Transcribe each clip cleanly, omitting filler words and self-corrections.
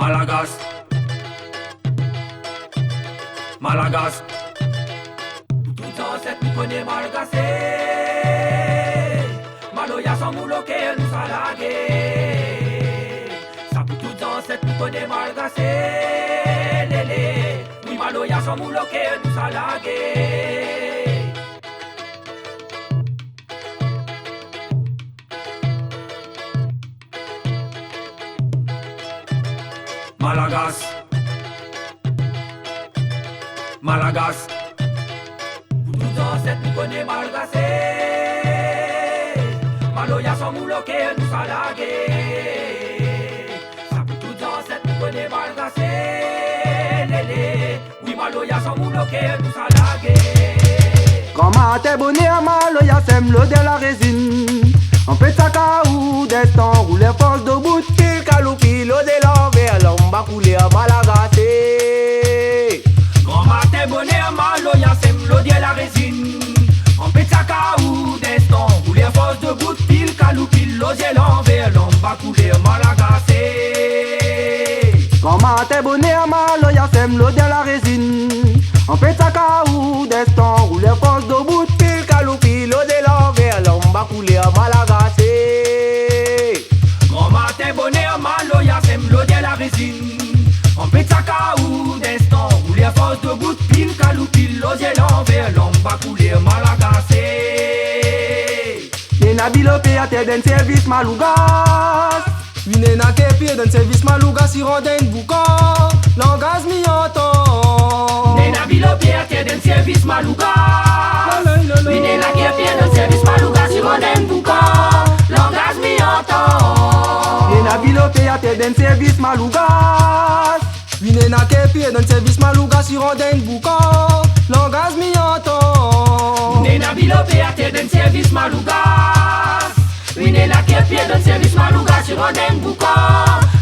Malagas, Malagas. Tout ancêtre nous connaît Malagasé. Maloya sans mouloké nous salagué. Ça pour tout ancêtre nous connaît Malagasé. Lélé, oui Maloya sans mouloké nous salagué. Malagas, Malagas. Pour tout ancêtre nous connaît Malagasé. Maloya sans mouloké nous salagué. Ça pour tout ancêtre nous connaît Malagasé. Lélé, oui Maloya sans mouloké nous salagué. Quand ma t'es bonné à Maloya sème l'eau de la résine. En fait ça caou destin roule force de bout pile caloupi l'eau de l'envers l'omba coulé à Malagasé. Grand matin bonnet à Maloya sème l'eau de la résine. En fait ça caou destin roule force de bout pile caloupi l'eau de l'envers l'omba coulé à Malagasé. Quand ma t'es bonné à Maloya sème l'eau de la résine. En fait ça caou destin roule force de bout pile caloupi l'eau de l'envers l'omba coulé à Malagasé. Grand matin bonnet à Maloya sème l'eau de la résine. En fait ça caou destin roule force de bout pile caloupi l'eau de l'envers l'omba coulé à Malagasé. Nena bilope a te den service malougas. Oui nena kepi den service malougas si roden bouka. Langaz mi entend. Nena bilope a te den service malougas. Oui nena kepi den service malougas si roden bouka. Langaz mi entend. Nena bilope a te den service malougas. Oui nena kepi den service malougas si roden bouka. Langaz mi entend. Nena bilope a te den service malougas. Oui nena kepi den service malougas si roden bouka.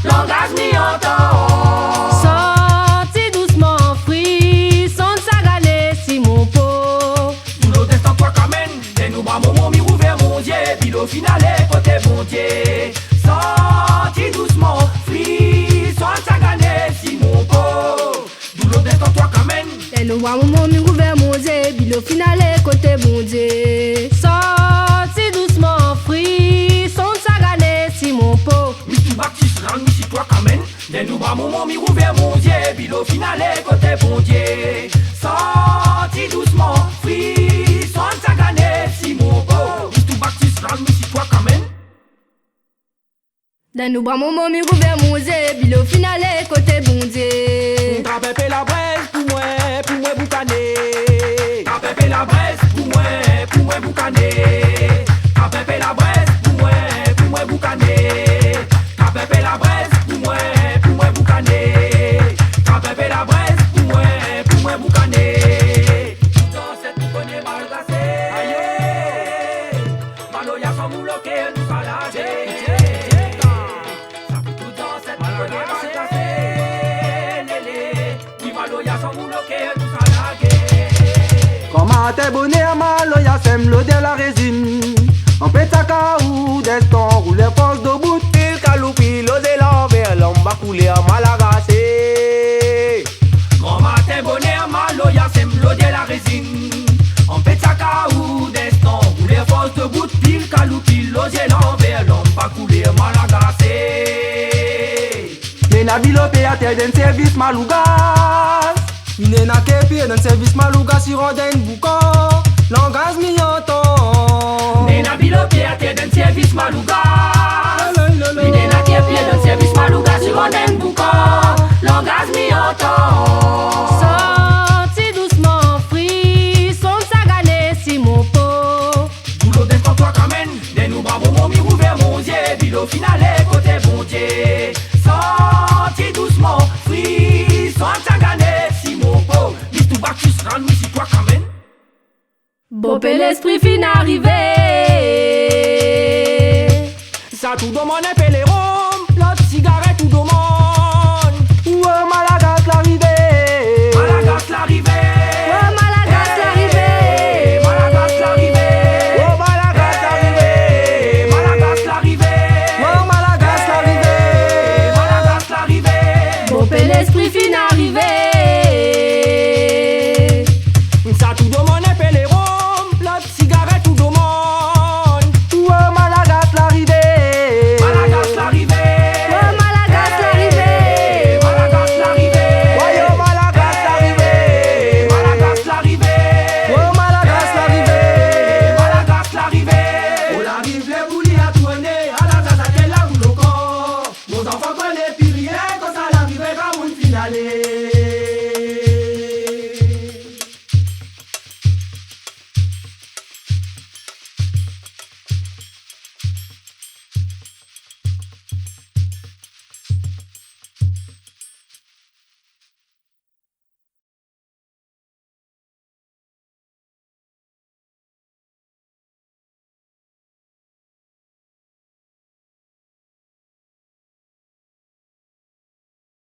Langaz mi entend. Sorti doucement, fruit, sans s'agaler si mon pot. Tout le destin toi qu'amène. Des nous bras mon mi ouvert mon Dieu. Puis au final côté bon Dieu. Sorti doucement, fruit, sans s'agaler si mon pot. Tout le destin toi qu'amène. Et nous voyons mon mur ouvert mon Dieu, puis le final est côté bon Dieu. Sorti doucement, fruit, sans s'agaler si mon pot. Mi tu baptiste rang mi si toi qu'amène. Des nous bras mon mi ouvert mon Dieu. Puis au final côté bon Dieu. Sorti doucement, fruit, sans s'agaler si mon pot. Mi tu baptiste rang mi si toi qu'amène. Dans nous bras mon mur ouvert mon Dieu, puis le final est côté bon Dieu. Trapepe la braise pour moi boucaner. Tapepe la braise pour moi boucaner. Tapepe la braise pour moi boucaner. Tapepe la braise pour moi boucaner. Tapepe la braise pour moi boucaner. Dans cette boucane Malagasé. Aïe, Maloya sans mouloké nous salager. Ça pour tout dans cette boucane Malagasé. Lélé, oui Maloya sans mouloké nous salager. Quand ma t'es bonné à Maloya sème l'eau de la résine. En fait ça caou destin roule force de bout pile caloupi l'eau de l'envers l'omba coulé à Malagasé. Grand matin bonnet à Maloya sème l'eau de la résine. En fait ça caou destin roule force de bout pile caloupi l'eau de l'envers l'omba coulé à Malagasé. Nena bilope a te den service malougas. Oui nena kepi den service malougas si roden bouka. Langaz mi entend. Nena bilope a te den service malougas. Oui nena kepi den service malougas si roden bouka. Langaz mi entend. Sorti doucement, fruit, sans s'agaler si mon pot. Tout le destin toi qu'amène. Des nous bras mon mi ouvert mon Dieu. Puis au final côté bon Dieu. Sorti doucement, fruit, sans s'agaler si mon pot. Mis tout baptiste rang mi si toi qu'amène. Bon l'esprit fin arrivé. Ça tout demande un peu les rhum. L'autre cigarette tout demande. Où Malagas l'arrivée. Malagas l'arrivée. Oh Malagas l'arrivée. Malagas l'arrivée. Oh Malagas l'arrivée. Malagas l'arrivée. Oh Malagas l'arrivée. Malagas l'arrivée. tout de mon épelé